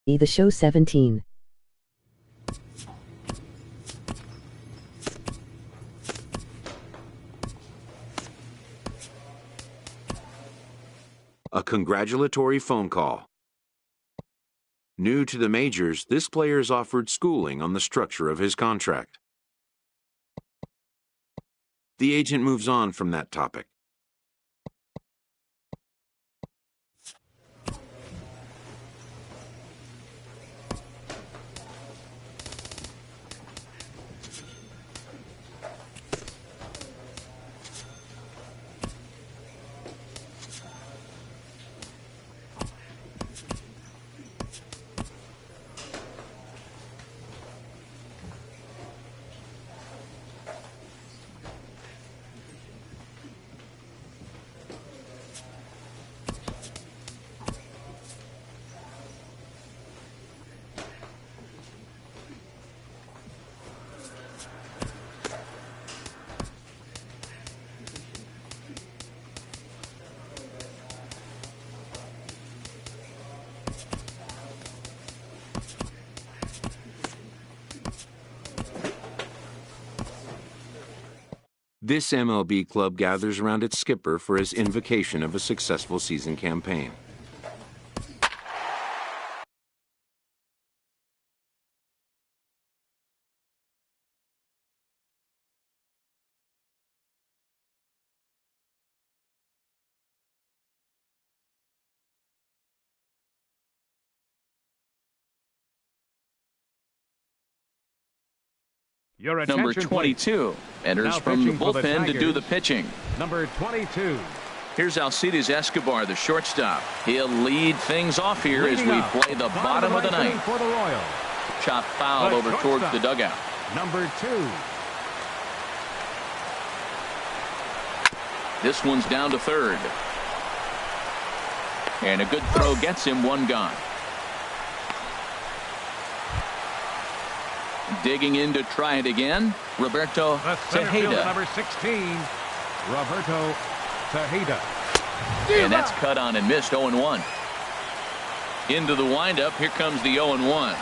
The Show 17. A congratulatory phone call. New to the majors, this player is offered schooling on the structure of his contract. The agent moves on from that topic. This MLB club gathers around its skipper for his invocation of a successful season campaign. Number 22 enters from the bullpen to do the pitching. Number 22. Here's Alcides Escobar, the shortstop. He'll lead things off here as we play the bottom of the ninth. For the Royals. Chop foul over towards the dugout. Number 2. This one's down to third. And a good throw gets him one gone. Digging in to try it again, Roberto The center fielder, Tejeda. number 16, Roberto Tejeda. And that's cut on and missed. 0-1. Into the windup. Here comes the 0-1.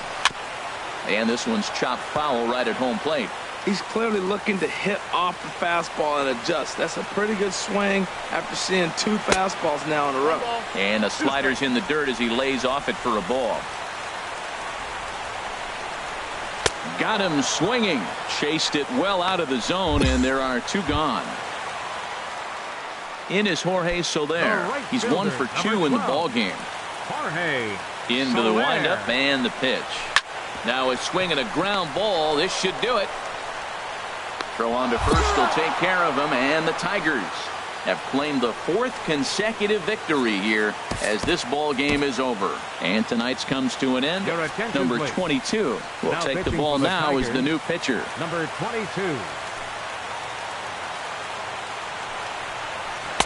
And this one's chopped foul right at home plate. He's clearly looking to hit off the fastball and adjust. That's a pretty good swing after seeing 2 fastballs now in a row. And the slider's in the dirt as he lays off it for a ball. Got him swinging. Chased it well out of the zone, and there are 2 gone. In is Jorge Soler. Right He's fielder, 1 for 2 number in the 12. ball game. Jorge Into the Soler. windup and the pitch. Now a swing and a ground ball. This should do it. Throw on to first will take care of him, and the Tigers have claimed the 4th consecutive victory here as this ball game is over. And tonight's comes to an end. Your attention, Number please. 22 will Now take the pitching ball for the now as the Tigers. new pitcher. Number 22.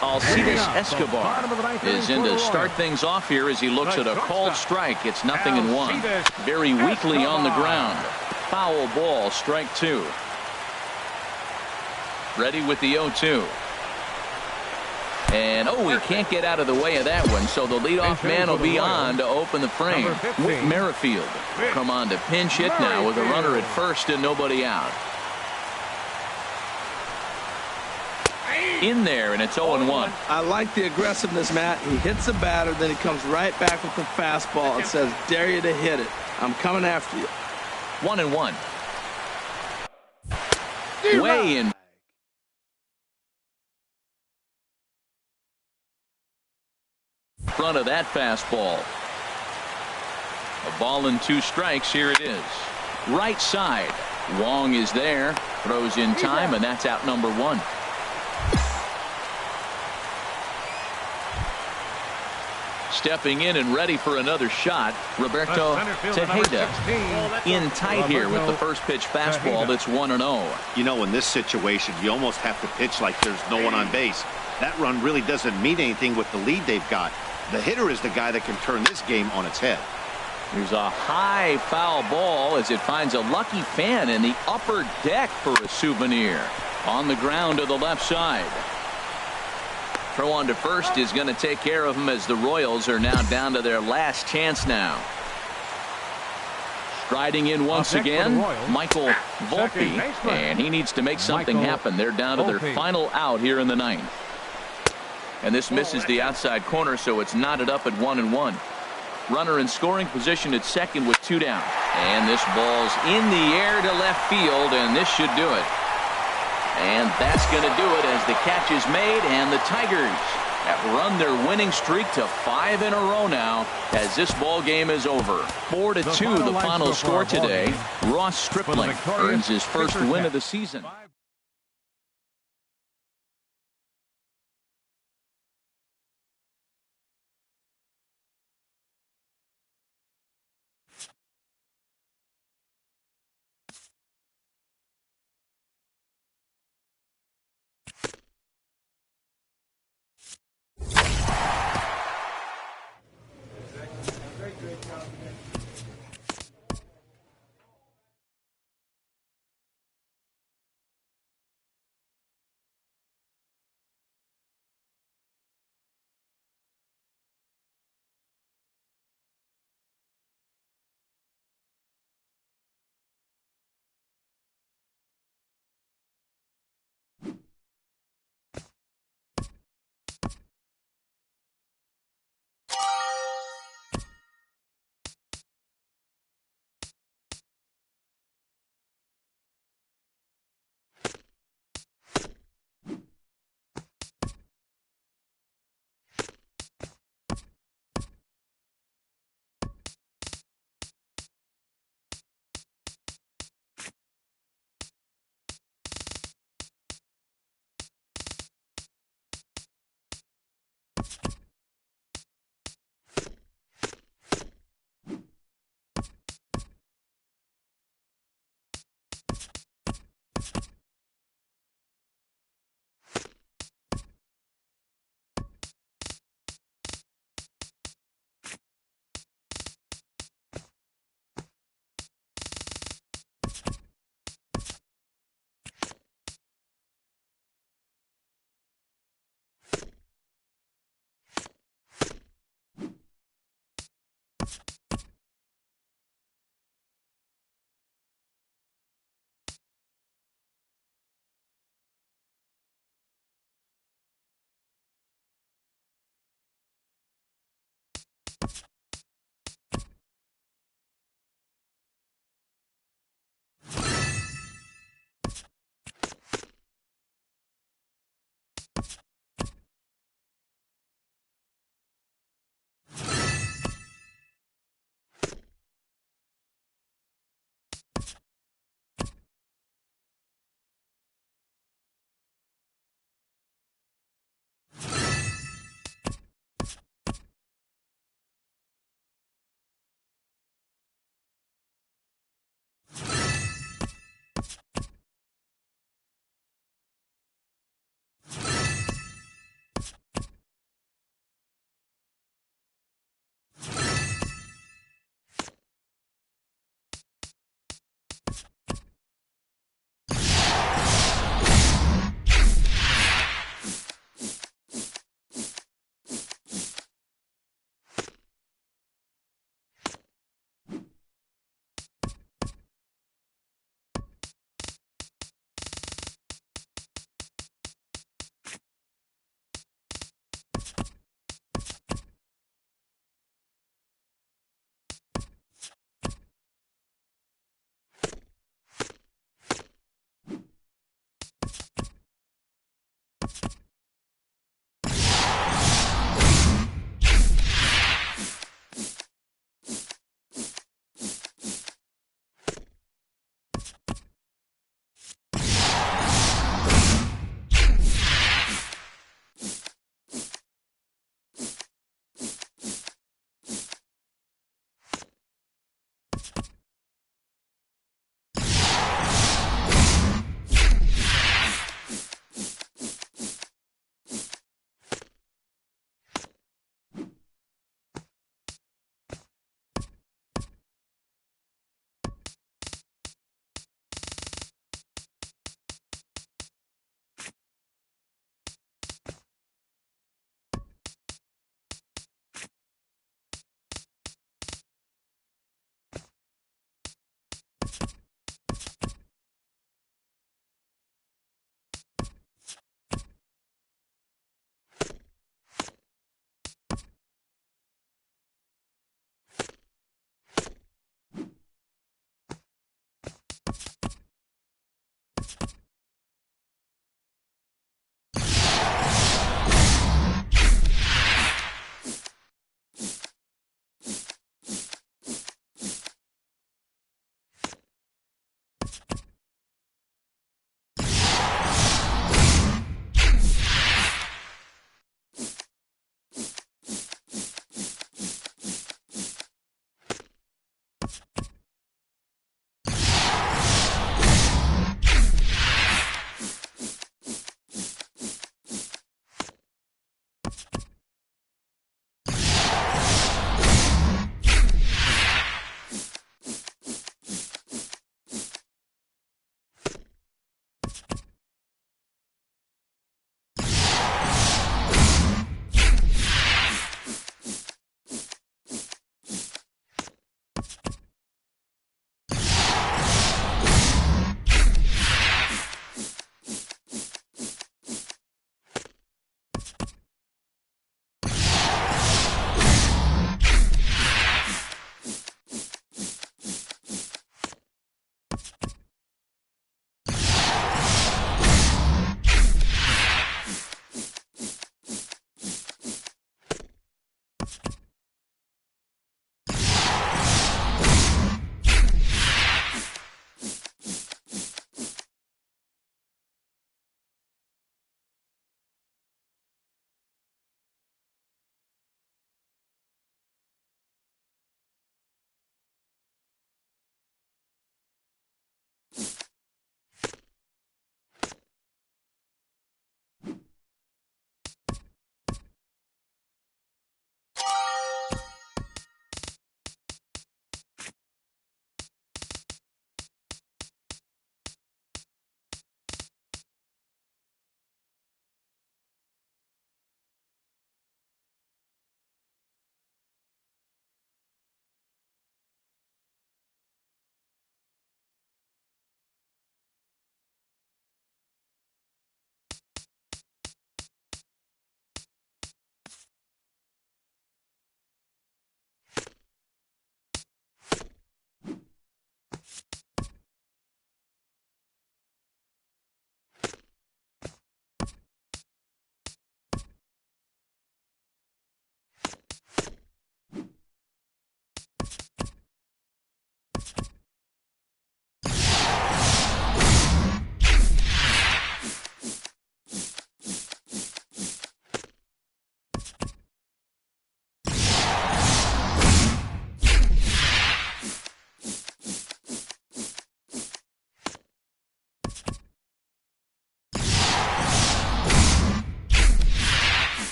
Alcides Bottom Escobar of the ninth is inning in for to the start Royals. things off here as he looks The at a called shortstop, strike. It's 0-1. Alcides Very weakly on the Escobar. ground. Foul ball, strike 2. Ready with the 0-2. And he can't get out of the way of that one, so the leadoff man will be on to open the frame. Number 15. Whit Merrifield come on to pinch hit now with a runner at first and nobody out. In there, and it's 0-1. I like the aggressiveness, Matt. He hits the batter, then he comes right back with the fastball and says, dare you to hit it. I'm coming after you. 1-1. Way in front of that fastball. A ball and 2 strikes. Here it is. Right side. Wong is there. Throws in time, and that's out number 1. Stepping in and ready for another shot, Roberto The center fielder, number Tejeda. 16. In tight here with the Roberto first pitch fastball. Tejeda. That's 1-0. You know, in this situation, you almost have to pitch like there's no one on base. That run really doesn't mean anything with the lead they've got. The hitter is the guy that can turn this game on its head. There's a high foul ball as it finds a lucky fan in the upper deck for a souvenir. On the ground to the left side. Throw on to first is going to take care of him as the Royals are now down to their last chance now. Striding in once Up next for the again, Royals, Michael Volpe, second baseman, and he needs to make something Michael happen. They're down to their Volpe. final out here in the ninth. And this misses the outside corner, so it's knotted up at 1-1. Runner in scoring position at second with 2 down. And this ball's in the air to left field, and this should do it. And that's going to do it as the catch is made, and the Tigers have run their winning streak to 5 in a row now as this ball game is over. 4-2 the final score today. Ross Stripling earns his first win of the season.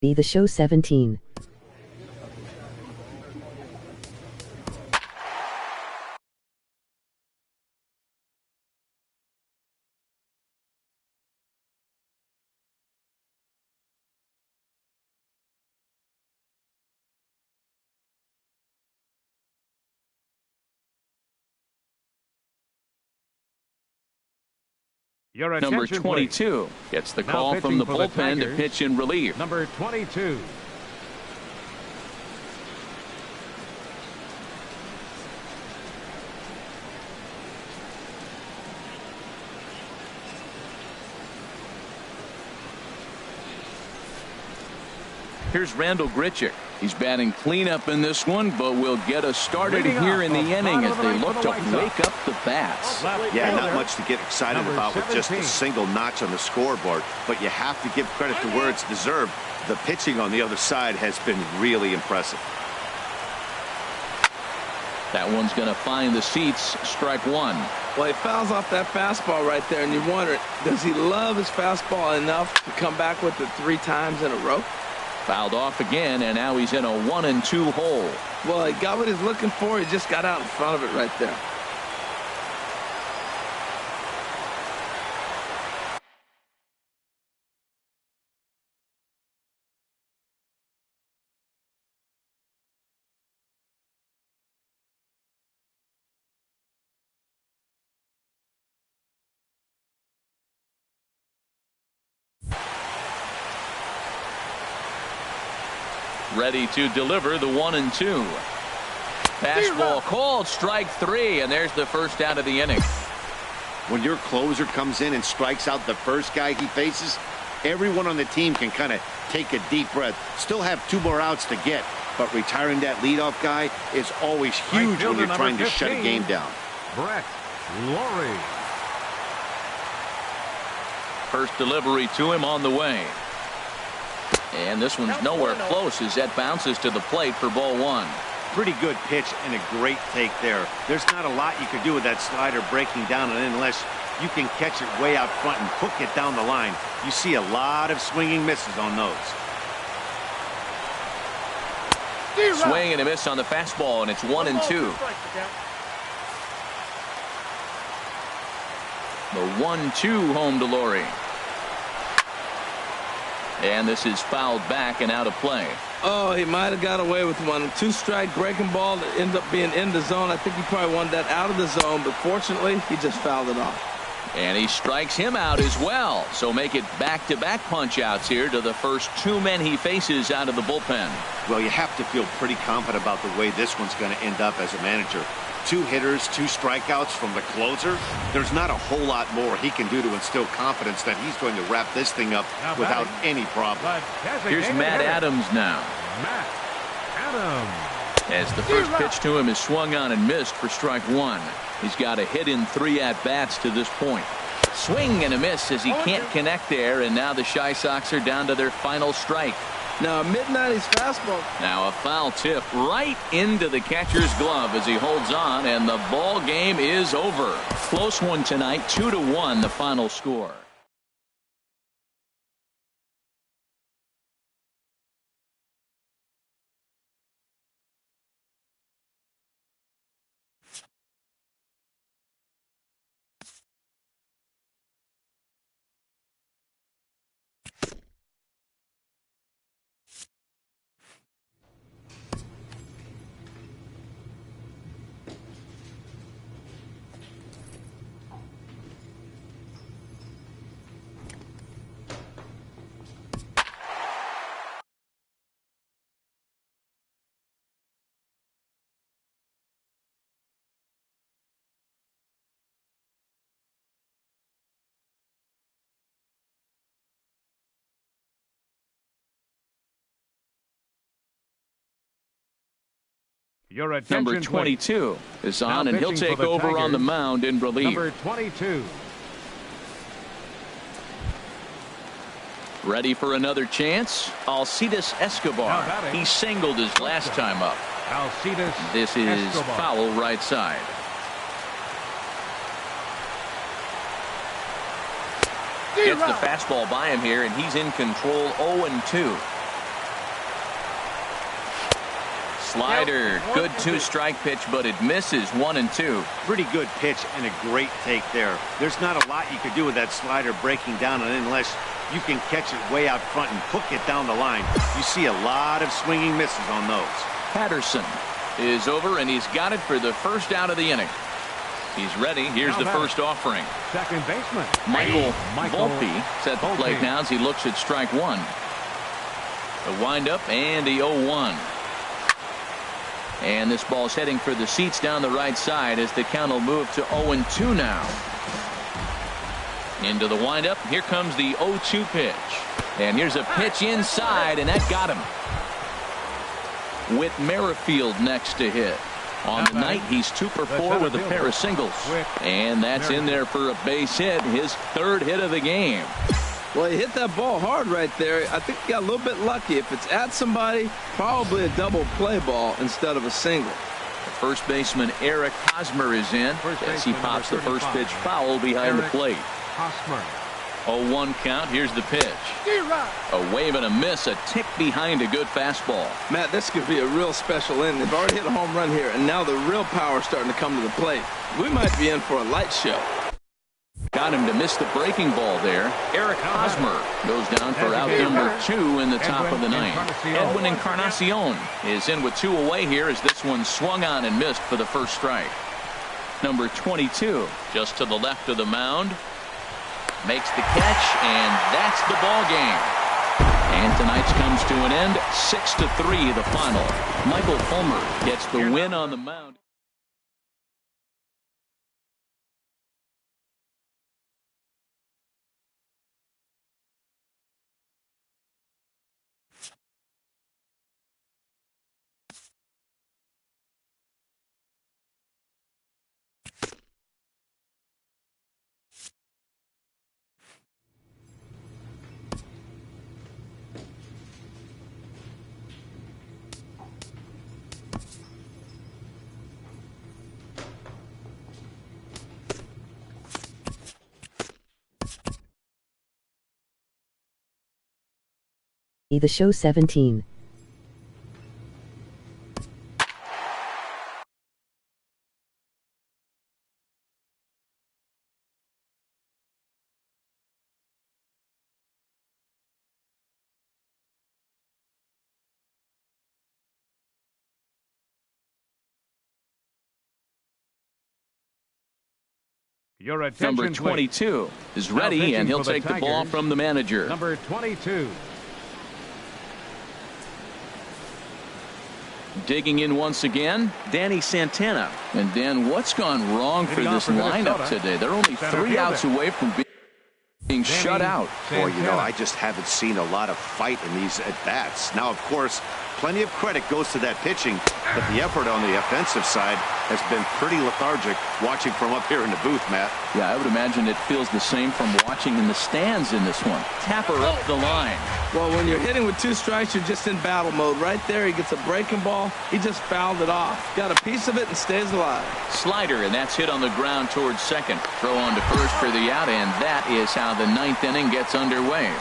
Be the Show 17. Your Number attention, 22 gets the Now call from pitching the for the bullpen to Tigers, pitch in relief. Number 22. Here's Randall Grichuk. He's batting cleanup in this one, but will get us started Leading here off in the the inning bottom as of the they ninth look for to the White wake up the bats. Left Yeah, not fielder, much to get excited number about with just a 17. single notch on the scoreboard, but you have to give credit to where it's deserved. The pitching on the other side has been really impressive. That one's going to find the seats. Strike one. Well, he fouls off that fastball right there, and you wonder, does he love his fastball enough to come back with it 3 times in a row? Fouled off again, and now he's in a 1-2 hole. Well, he got what he's looking for. He just got out in front of it right there. Ready to deliver the 1-2. Fastball called, strike 3, and there's the first out of the inning. When your closer comes in and strikes out the first guy he faces, everyone on the team can kind of take a deep breath. Still have 2 more outs to get, but retiring that leadoff guy is always huge when fielder you're number trying to shut a 15. game down. Brett Lawrie. First delivery to him on the way. And this one's nowhere close as that bounces to the plate for ball 1. Pretty good pitch and a great take there. There's not a lot you could do with that slider breaking down and in unless you can catch it way out front and hook it down the line. You see a lot of swinging misses on those. Swing and a miss on the fastball, and it's 1-2. The 1-2 home to Lawrie. And this is fouled back and out of play. Oh, he might have got away with one. 2-strike breaking ball that ended up being in the zone. I think he probably wanted that out of the zone, but fortunately, he just fouled it off. And he strikes him out as well. So make it back-to-back punch-outs here to the first 2 men he faces out of the bullpen. Well, you have to feel pretty confident about the way this one's going to end up as a manager. 2 hitters, 2 strikeouts from the closer. There's not a whole lot more he can do to instill confidence that he's going to wrap this thing up Now without batting, any problem. Here's Matt Adams now. Matt Adams. As the first pitch to him is swung on and missed for strike 1. He's got a hit in 3 at-bats to this point. Swing and a miss as he can't connect there, and now the Chi Sox are down to their final strike. Now, a mid-90s fastball. Now a foul tip right into the catcher's glove as he holds on, and the ball game is over. Close one tonight, 2-1 the final score. Your attention, Number please. 22 is on, Now and he'll pitching take for the over on the Tigers, mound in relief. Number 22. Ready for another chance? Alcides Escobar. Now batting. He singled his last time up. Alcides This is Escobar. foul right side. Gets the fastball by him here, and he's in control 0-2. Slider, good two-strike pitch, but it misses 1-2. Pretty good pitch and a great take there. There's not a lot you could do with that slider breaking down on it unless you can catch it way out front and hook it down the line. You see a lot of swinging misses on those. Patterson is over, and he's got it for the first out of the inning. He's ready. Here's the first offering. Second baseman. Michael Volpe set the plate now as he looks at strike one. The windup and the 0-1. And this ball's heading for the seats down the right side as the count will move to 0-2 now. Into the windup. Here comes the 0-2 pitch. And here's a pitch inside, and that got him. With Merrifield next to hit. On the night, he's 2 for 4 with a pair of singles. And that's in there for a base hit, his third hit of the game. Well, he hit that ball hard right there. I think he got a little bit lucky. If it's at somebody, probably a double play ball instead of a single. The first baseman Eric Hosmer is in as he pops the first pitch foul behind the plate. 0-1 count. Here's the pitch. A wave and a miss, a tick behind a good fastball. Matt, this could be a real special inning. They've already hit a home run here, and now the real power is starting to come to the plate. We might be in for a light show. Got him to miss the breaking ball there. Eric Hosmer goes down for out number 2 in the top of the ninth. Edwin Encarnacion is in with 2 away here as this one swung on and missed for the first strike. Number 22 just to the left of the mound. Makes the catch, and that's the ball game. And tonight's comes to an end. 6-3 the final. Michael Fulmer gets the win on the mound. The Show 17. Your attention, number 22 is ready, and he'll take the ball from the manager. Number 22. Digging in once again, Danny Santana. And Dan, what's gone wrong for this lineup today? They're only 3 outs away from being shut out. Boy, you know, I just haven't seen a lot of fight in these at-bats. Now, of course, plenty of credit goes to that pitching, but the effort on the offensive side has been pretty lethargic watching from up here in the booth, Matt. Yeah, I would imagine it feels the same from watching in the stands in this one. Tapper up the line. Well, when you're hitting with 2 strikes, you're just in battle mode. Right there, he gets a breaking ball. He just fouled it off. Got a piece of it and stays alive. Slider, and that's hit on the ground towards second. Throw on to first for the out, and that is how the 9th inning gets underway.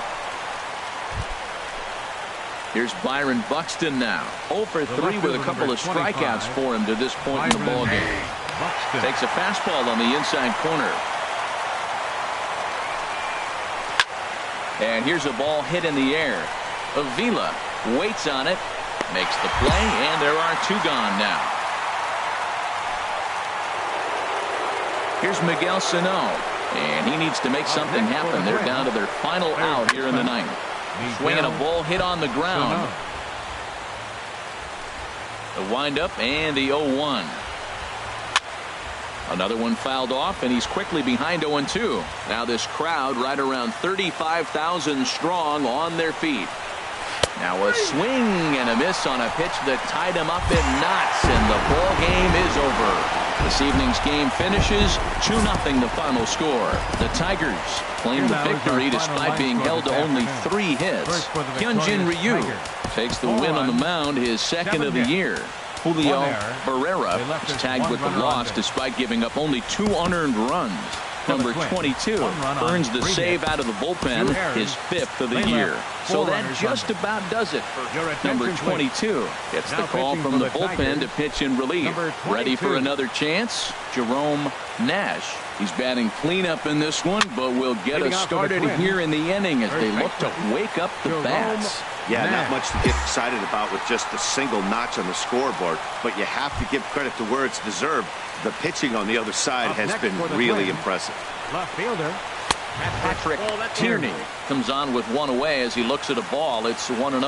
Here's Byron Buxton now. 0 for 3 with a couple of strikeouts for him to this point in the ballgame. Takes a fastball on the inside corner. And here's a ball hit in the air. Avila waits on it, makes the play, and there are 2 gone now. Here's Miguel Sano, and he needs to make something happen. They're down to their final out here in the 9th. Swinging a ball hit on the ground. The windup and the 0-1. Another one fouled off, and he's quickly behind 0-2. Now this crowd right around 35,000 strong on their feet. Now a swing and a miss on a pitch that tied him up in knots, and the ball game is over. This evening's game finishes 2-0 the final score. The Tigers claim the victory despite being held to only 3 hits. Hyunjin Ryu takes the win on the mound, his 2nd of the year. Julio Barrera is tagged with the loss despite giving up only 2 unearned runs. Number 22 earns the save out of the bullpen, his 5th of the year. So that just about does it for number 22. Gets the call from the bullpen to pitch in relief. Ready for another chance? Jerome Nash. He's batting cleanup in this one, but will get us started here in the inning as they look to wake up the bats. Yeah, not much to get excited about with just a single notch on the scoreboard, but you have to give credit to where it's deserved. The pitching on the other side has been really impressive. Left fielder. Patrick Tierney comes on with one away as he looks at a ball. It's 1-0.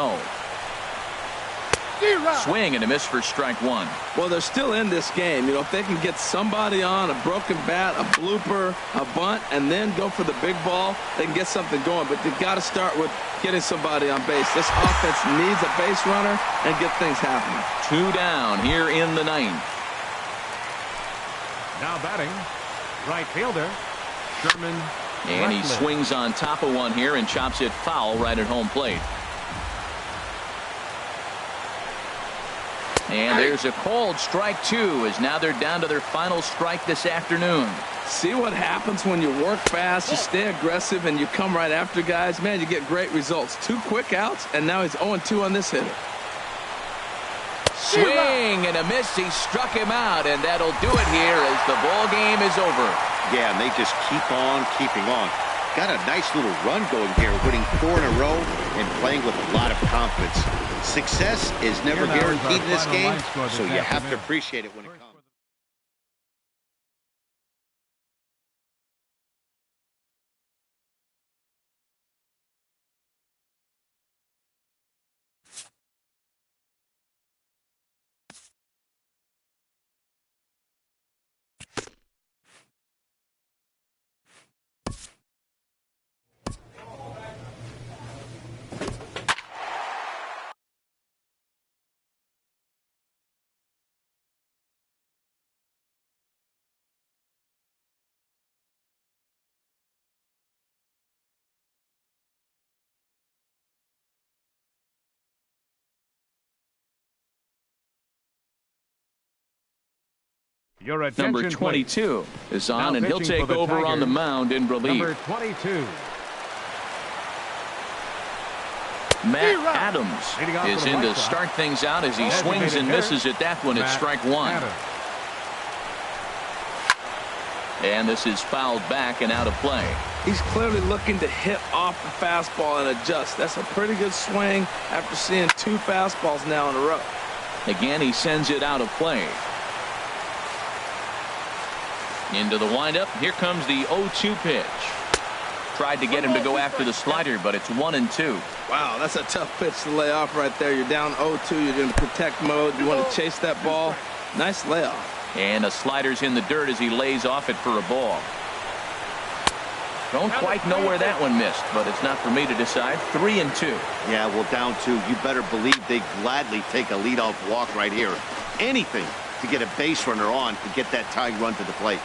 Swing and a miss for strike one. Well, they're still in this game. You know, if they can get somebody on a broken bat, a blooper, a bunt, and then go for the big ball, they can get something going. But they've got to start with getting somebody on base. This offense needs a base runner and get things happening. 2 down here in the 9th. Now batting, right fielder, Sherman. And he swings on top of one here and chops it foul right at home plate. And there's a called strike 2 as now they're down to their final strike this afternoon. See what happens when you work fast, you stay aggressive, and you come right after guys. Man, you get great results. 2 quick outs, and now he's 0-2 on this hitter. Swing and a miss. He struck him out, and that'll do it here as the ball game is over. Yeah, and they just keep on keeping on. Got a nice little run going here, winning 4 in a row and playing with a lot of confidence. Success is never guaranteed in this game, so you have to appreciate it when it comes. Your attention, Number 22 is on, now and he'll take over on the mound in relief. Number 22. Matt Adams is in to start things out as he swings and misses at that one. It's strike 1. And this is fouled back and out of play. He's clearly looking to hit off the fastball and adjust. That's a pretty good swing after seeing 2 fastballs now in a row. Again, he sends it out of play. Into the windup. Here comes the 0-2 pitch. Tried to get him to go after the slider, but it's 1-2. Wow, that's a tough pitch to lay off right there. You're down 0-2. You're in protect mode. You want to chase that ball. Nice layoff. And the slider's in the dirt as he lays off it for a ball. Don't quite know where that one missed, but it's not for me to decide. 3-2. Yeah, well, down 2. You better believe they gladly take a leadoff walk right here. Anything to get a base runner on to get that tying run to the plate.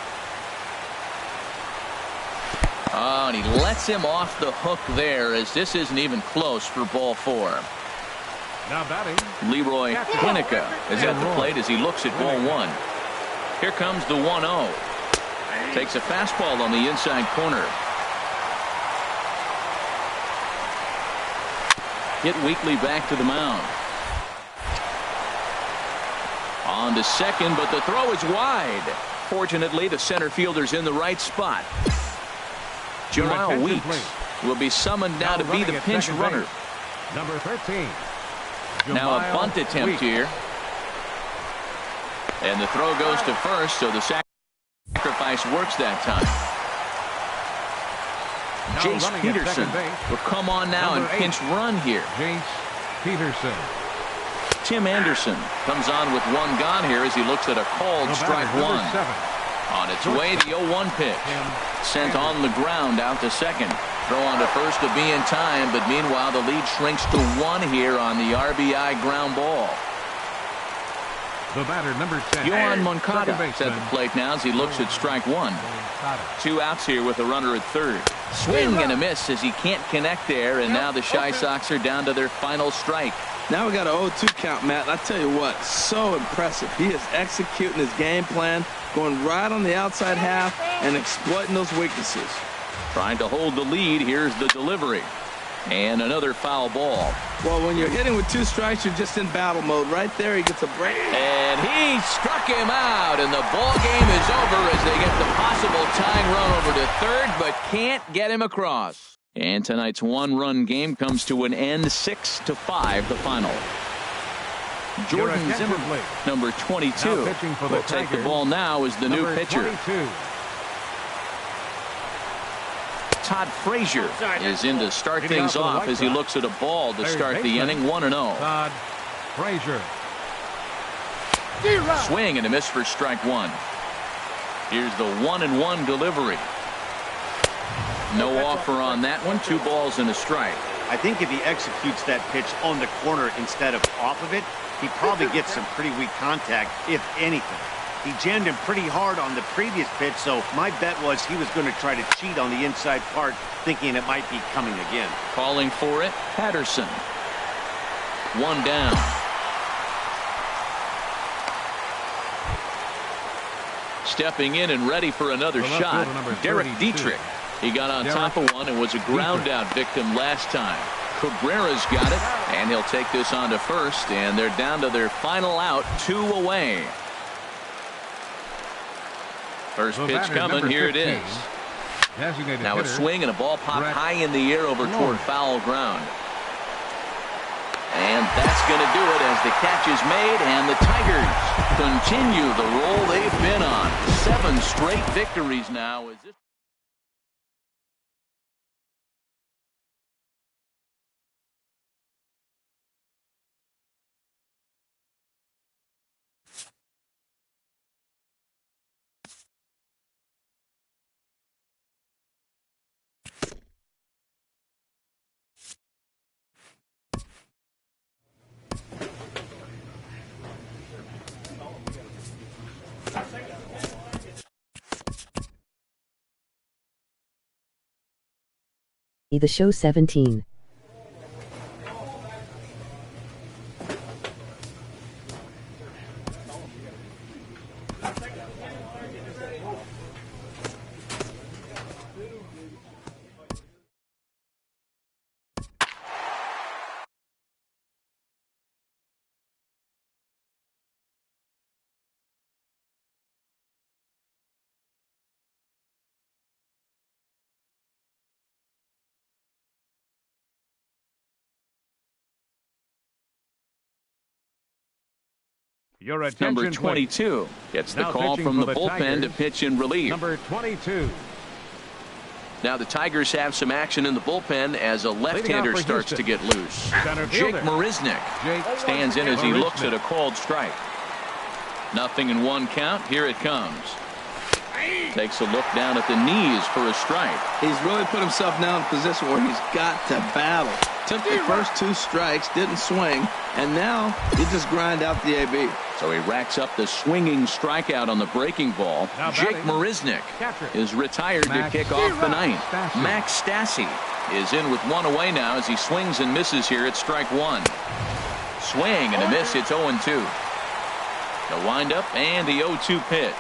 Oh, and he lets him off the hook there as this isn't even close for ball 4. Now batting, Leroy Winnica is at the plate as he looks at ball 1. Here comes the 1-0. Takes a fastball on the inside corner. Hit Weekly back to the mound. On to second, but the throw is wide. Fortunately, the center fielder's in the right spot. Jamal Weeks will be summoned now to be the pinch runner. Number 13. Now a bunt attempt here. And the throw goes to first, so the sacrifice works that time. Jace Peterson will come on now and pinch run here. Jace Peterson. Tim Anderson comes on with 1 gone here as he looks at a called strike 1. On its way, the 0-1 pitch. Sent on the ground out to second. Throw on to first to be in time, but meanwhile the lead shrinks to 1 here on the RBI ground ball. The batter, number 10. Yohan Moncada at the plate now as he looks at strike 1. 2 outs here with a runner at third. Swing and a miss as he can't connect there, and now the Chi Sox are down to their final strike. Now we got an 0-2 count, Matt. I tell you what, so impressive. He is executing his game plan going right on the outside half and exploiting those weaknesses. Trying to hold the lead. Here's the delivery. And another foul ball. Well, when you're hitting with 2 strikes, you're just in battle mode. Right there, he gets a break. And he struck him out, and the ball game is over as they get the possible tying run over to third, but can't get him across. And tonight's one-run game comes to an end, 6-5, the final. Jordan Zimmerman, number 22, will take the ball now as the new pitcher. 22. Todd Frazier is in to start things off as he looks at a ball to start the inning, 1-0. Todd Frazier. Swing and a miss for strike one. Here's the 1-1 delivery. No offer on that one. 2 balls and a strike. I think if he executes that pitch on the corner instead of off of it, he probably gets some pretty weak contact, if anything. He jammed him pretty hard on the previous pitch, so my bet was he was going to try to cheat on the inside part, thinking it might be coming again. Calling for it, Patterson. 1 down. Stepping in and ready for another shot, Derek Dietrich. He got on top of one and was a ground out victim last time. Cabrera's got it, and he'll take this on to first, and they're down to their final out, 2 away. First pitch coming, here it is. Now a swing and a ball popped high in the air over toward foul ground. And that's going to do it as the catch is made, and the Tigers continue the roll they've been on. 7 straight victories now. Is this The show 17. Your attention, number 22 gets the call from the bullpen to pitch in relief. Number 22. Now the Tigers have some action in the bullpen as a left-hander starts to get loose. Jake Marisnick stands in as he looks at a called strike. 0-1 count. Here it comes. Takes a look down at the knees for a strike. He's really put himself now in a position where he's got to battle. Took the first 2 strikes, didn't swing, and now he just grind out the AB. So he racks up the swinging strikeout on the breaking ball. Jake Marisnick is retired to kick off the ninth. Max Stassi is in with 1 away now as he swings and misses here at strike 1. Swing and a miss. It's 0-2. The windup and the 0-2 pitch.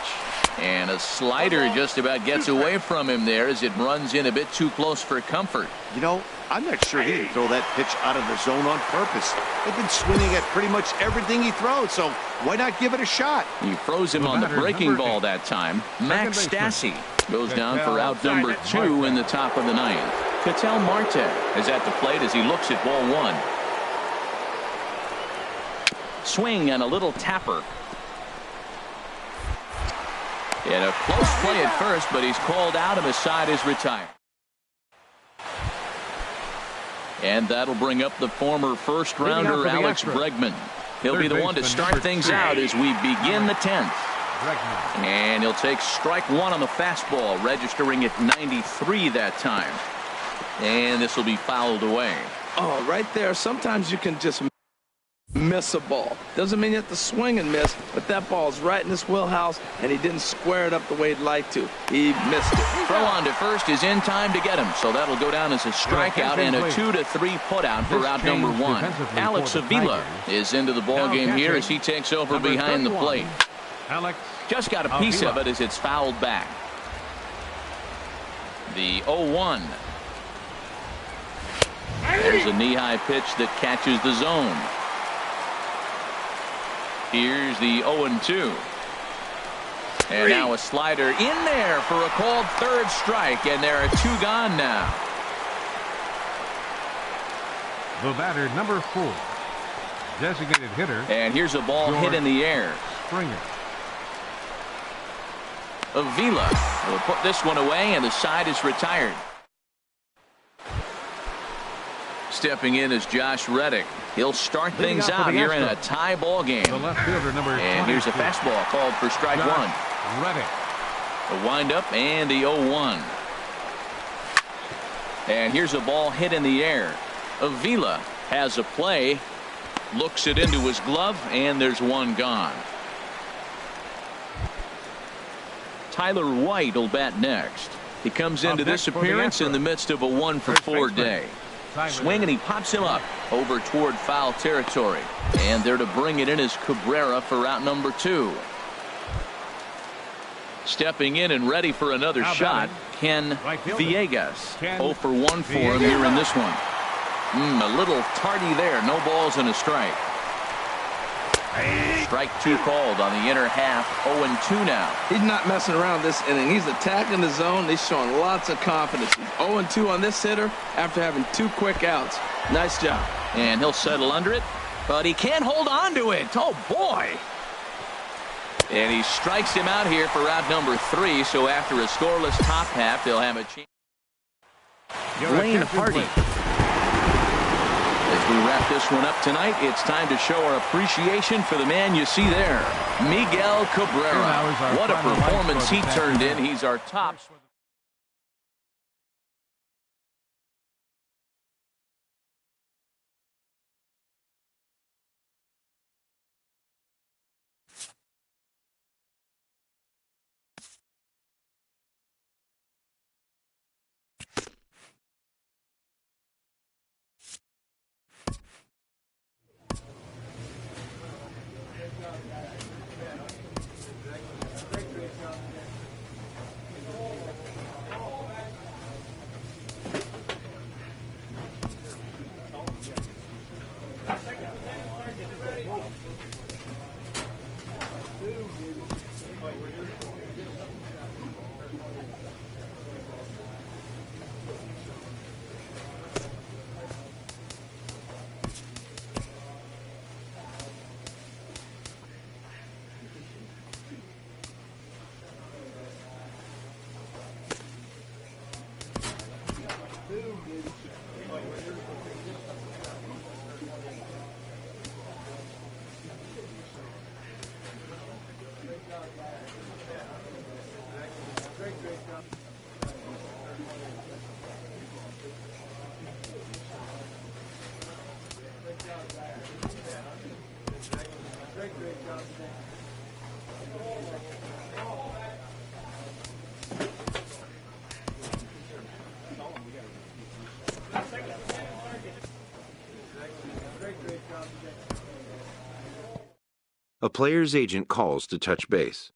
And a slider just about gets away from him there as it runs in a bit too close for comfort. You know, I'm not sure he didn't throw that pitch out of the zone on purpose. They've been swinging at pretty much everything he throws, so why not give it a shot? He froze him on the breaking ball that time. Max Stassi goes down for out number 2 in the top of the ninth. Ketel Marte is at the plate as he looks at ball 1. Swing and a little tapper. And a close play at first, but he's called out and his side is retired. And that'll bring up the former first-rounder Alex Bregman. He'll be the one to start things out as we begin the 10th. And he'll take strike 1 on the fastball, registering at 93 that time. And this will be fouled away. Oh, right there. Sometimes you can just miss a ball. Doesn't mean you have to swing and miss, but that ball's right in his wheelhouse, and he didn't square it up the way he'd like to. He missed it. Throw on to first is in time to get him, so that'll go down as a strikeout and a 2-3 putout for out number 1. Alex Avila is into the ball game here as he takes over behind the plate. Alex Just got a piece Avila. of it as it's fouled back. The 0-1. There's a knee-high pitch that catches the zone. Here's the 0-2. And now a slider in there for a called third strike, and there are two gone now. The batter, number 4. Designated hitter, And here's a ball hit in the air. Springer. Avila will put this one away, and the side is retired. Stepping in is Josh Reddick. He'll start Leading things off for out the here in a Astros. tie ball game. The left fielder, number 22. And here's a fastball called for strike Josh one. Reddick. The windup and the 0-1. And here's a ball hit in the air. Avila has a play, looks it into his glove, and there's one gone. Tyler White will bat next. He comes into Up next this for the appearance in the Astros. midst of a 1-for-4 day. Swing, and he pops him up over toward foul territory. And there to bring it in is Cabrera for out number 2. Stepping in and ready for another How about shot, it? Ken Right fielder. Villegas. Ken 0 for 1 for him here in this one. A little tardy there. No balls and a strike. Strike 2 called on the inner half. 0-2 now. He's not messing around this inning. He's attacking the zone. He's showing lots of confidence. He's 0-2 on this hitter after having 2 quick outs. Nice job. And he'll settle under it, but he can't hold on to it. Oh, boy. And he strikes him out here for out number 3. So after a scoreless top half, they'll have a chance. Lane Hardy. As we wrap this one up tonight, it's time to show our appreciation for the man you see there, Miguel Cabrera. What a performance he turned in. He's our top. A player's agent calls to touch base.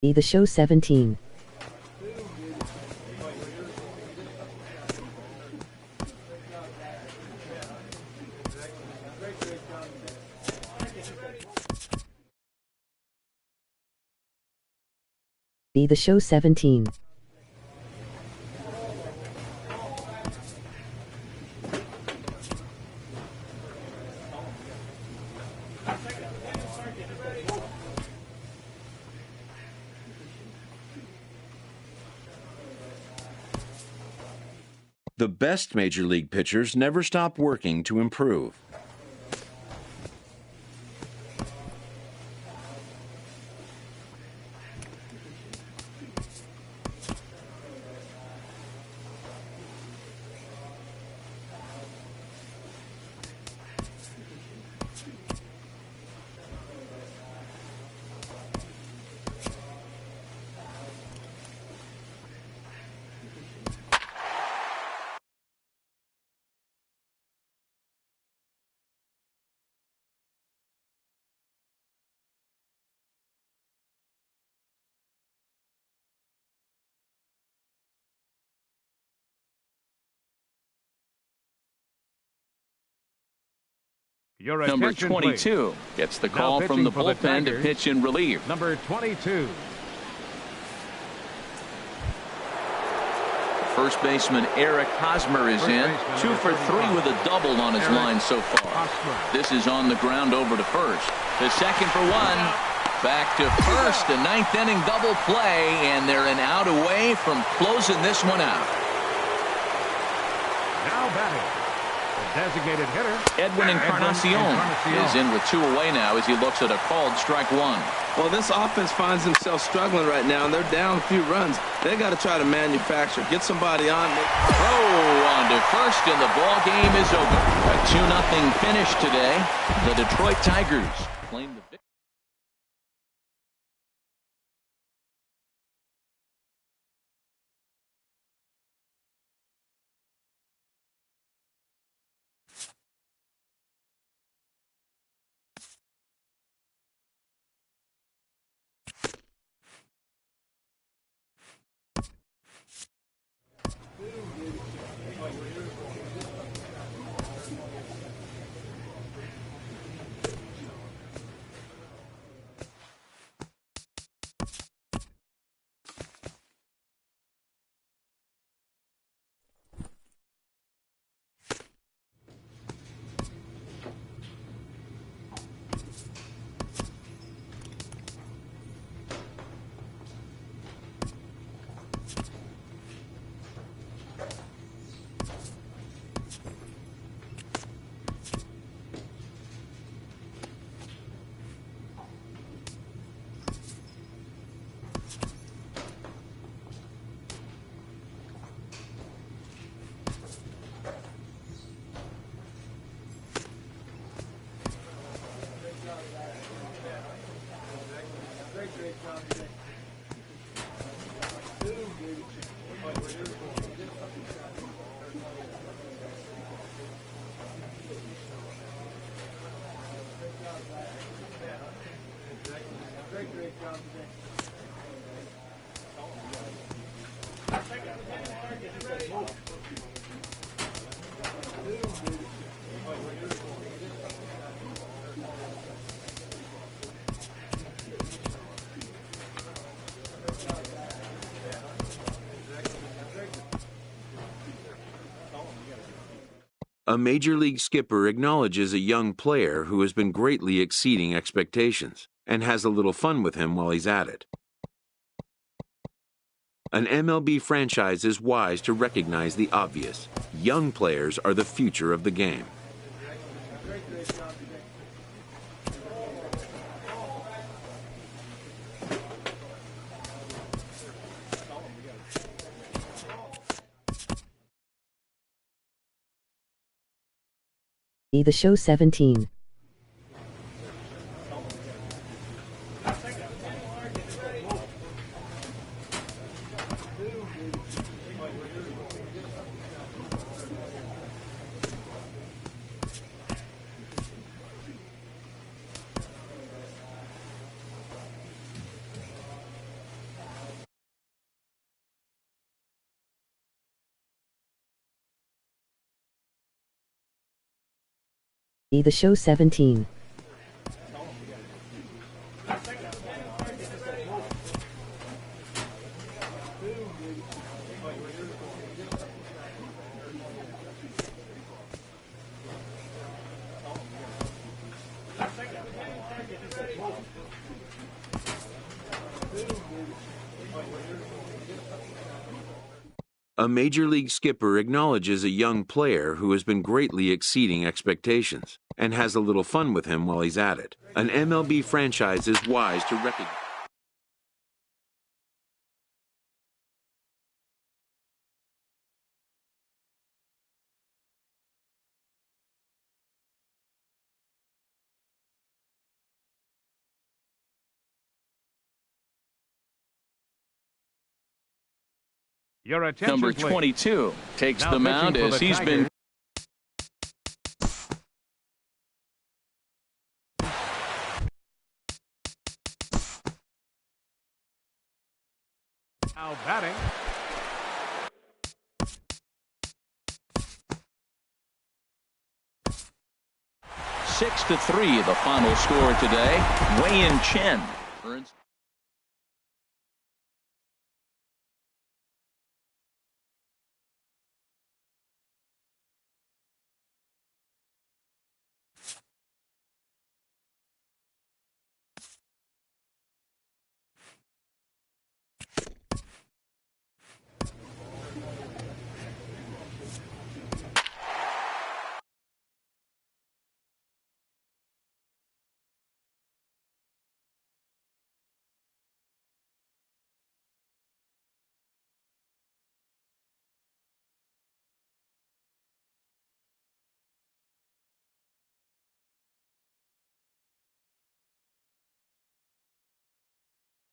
The show 17. The show 17. The best major league pitchers never stop working to improve. Your Number attention, 22 gets the call from the pitching for the bullpen to Tigers. pitch in relief. Number 22. First baseman Eric Hosmer is in. 2 for 3 with a double on his line so far. This is on the ground over to first. The second for 1. Back to first. A ninth inning double play, and they're an out away from closing this one out. Now batting, the designated hitter, Edwin Encarnacion is in with 2 away now as he looks at a called strike 1. Well, this offense finds themselves struggling right now, and they're down a few runs. They got to try to manufacture, get somebody on. Throw on to first, and the ball game is over. A 2-0 finish today. The Detroit Tigers claim the victory. A major league skipper acknowledges a young player who has been greatly exceeding expectations and has a little fun with him while he's at it. An MLB franchise is wise to recognize the obvious. Young players are the future of the game. The Show 17. The Show 17. A major league skipper acknowledges a young player who has been greatly exceeding expectations and has a little fun with him while he's at it. An MLB franchise is wise to recognize. Your attention, Number please. 22 takes Now the mound pitching for as the he's been. Now batting. Six to 3, the final score today. Wei-Yin Chen earns.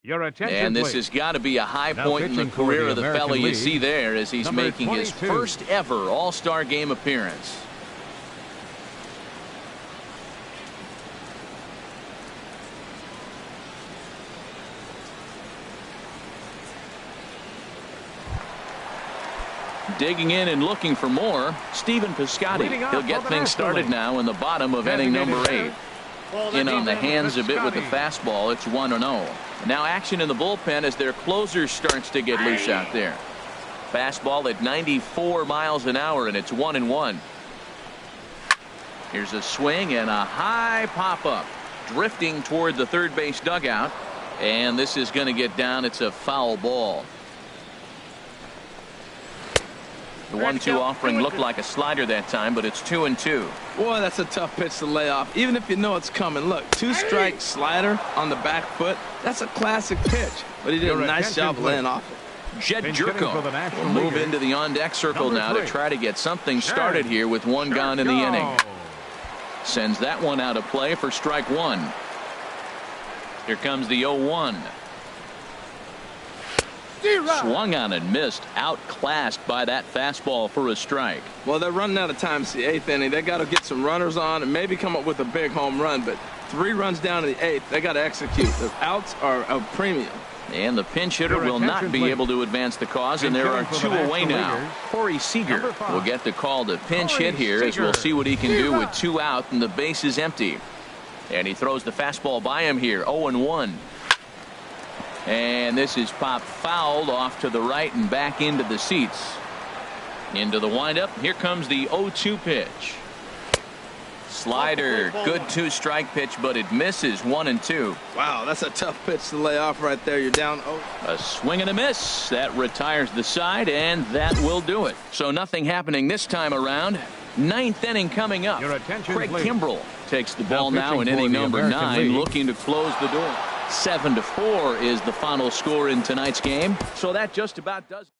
Your attention, And this please. has got to be a high Now point in the pitching for career the of the American fellow you League, see there as he's number making his 22. first ever All-Star game appearance. Digging in and looking for more, Stephen Piscotty. Leading off He'll for get the things National started League. now in the bottom of inning number 8. In on the hands a bit with the fastball. It's 1-0. Now action in the bullpen as their closer starts to get loose out there. Fastball at 94 miles an hour, and it's 1-1. Here's a swing and a high pop-up. Drifting toward the third base dugout. And this is going to get down. It's a foul ball. The 1-2 offering looked like a slider that time, but it's 2-2. Boy, that's a tough pitch to lay off, even if you know it's coming. Look, 2-strike slider on the back foot. That's a classic pitch, but he did Your a nice attention, job please. laying off it. Jed Pinch hitting for the Jerko National will move Leaguers. into the on-deck circle Number now to 3. try to get something started here with one gone in the Jerko. inning. Sends that one out of play for strike 1. Here comes the 0-1. Swung on and missed, outclassed by that fastball for a strike. Well, they're running out of time. It's the 8th inning. They got to get some runners on and maybe come up with a big home run. But 3 runs down in the 8th, they got to execute. The outs are a premium. And the pinch hitter Your will not attention, be please. able to advance the cause, and Pinch there are hitting for 2 the away National now. Leaguers. Corey Seager Number 5. will get the call to pinch Corey hit here as we'll Seager. see what he can do with 2 out and the base is empty. And he throws the fastball by him here. 0-1. And this is popped fouled off to the right and back into the seats. Into the windup. Here comes the 0-2 pitch. Slider. Good 2-strike pitch, but it misses. 1-2. Wow, that's a tough pitch to lay off right there. You're down 0. A swing and a miss. That retires the side, and that will do it. So nothing happening this time around. 9th inning coming up. Your attention, Craig please. Kimbrell takes the ball Now now in pitching for inning the number American 9, League. looking to close the door. 7-4 is the final score in tonight's game. So that just about does it.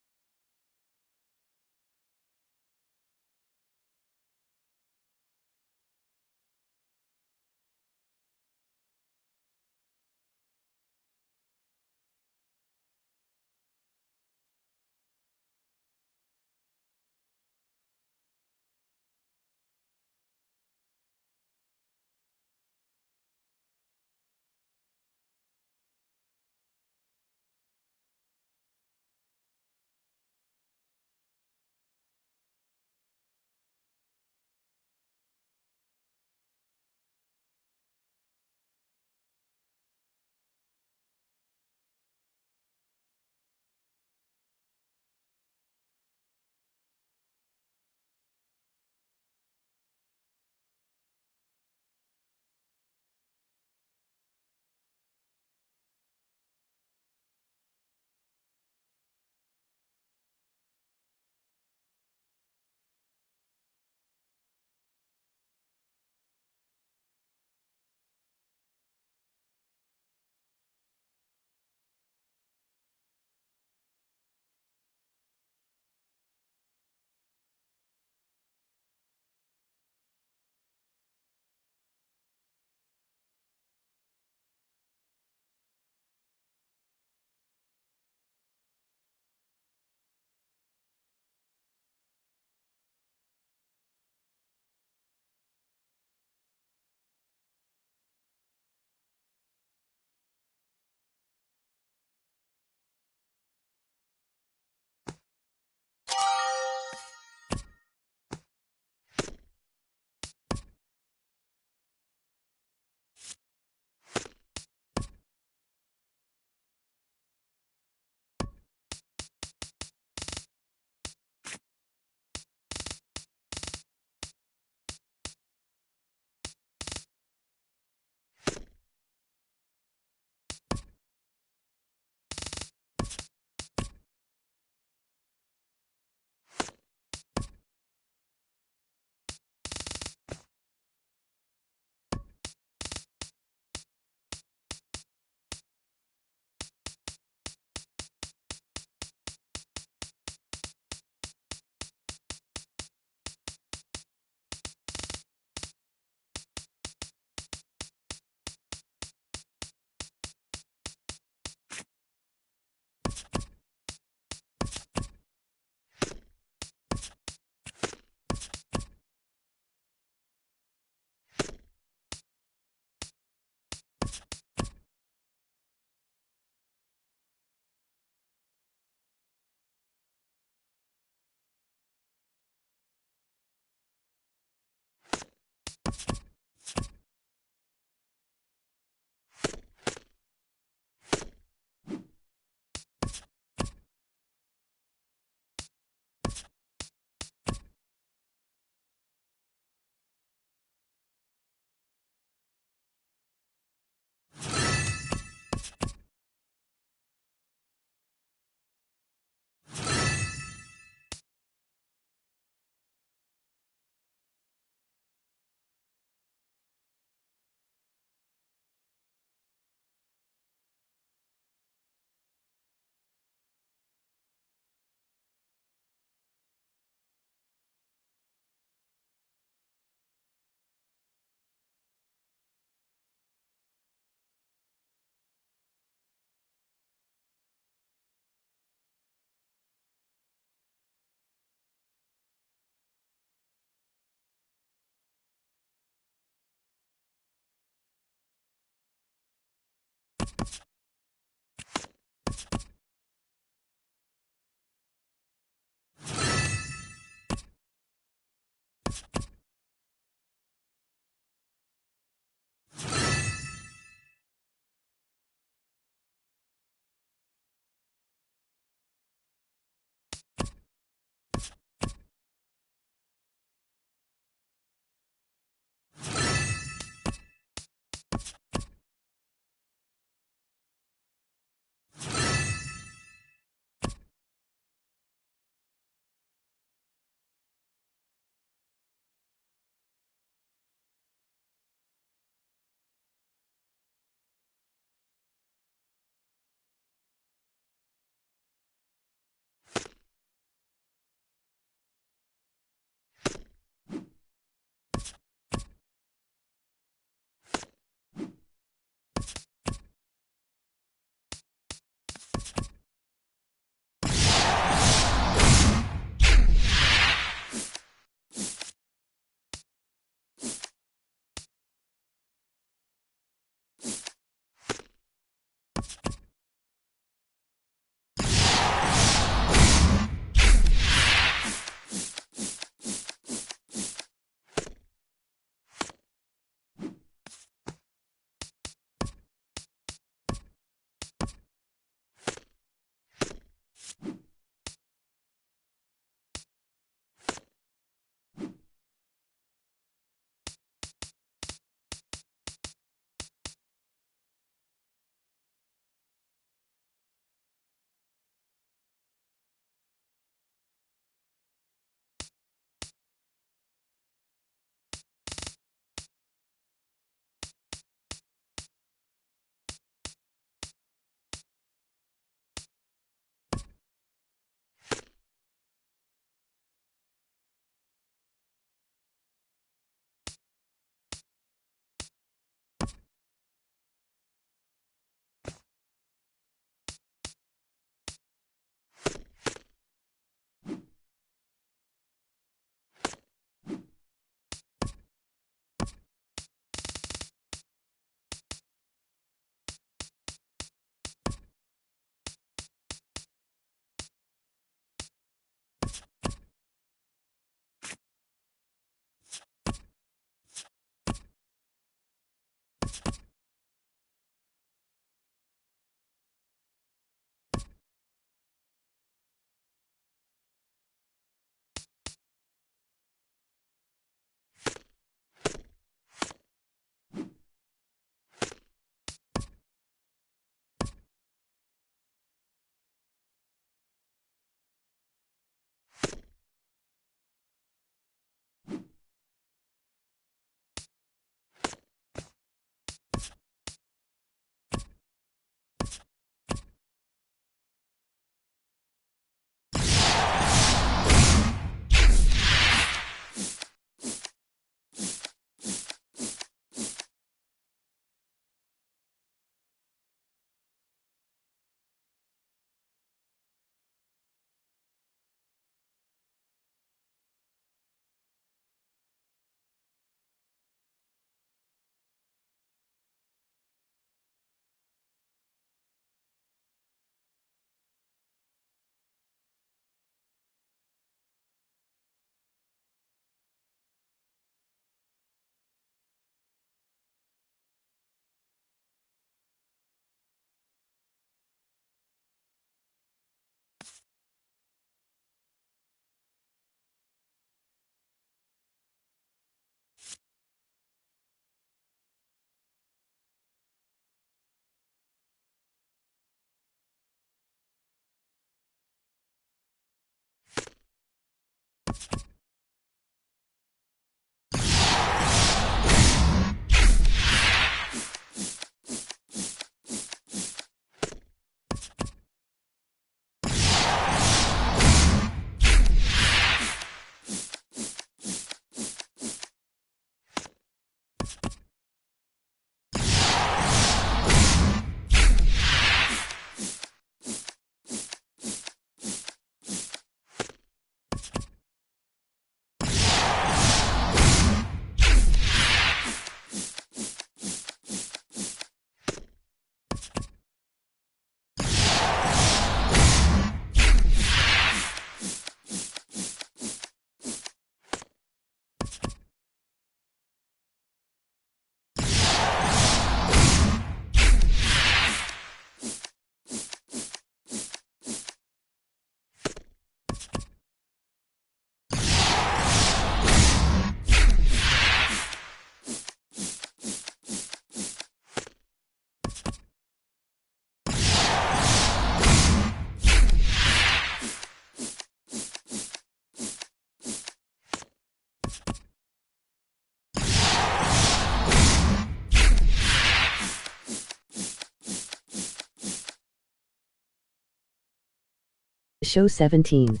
Show 17.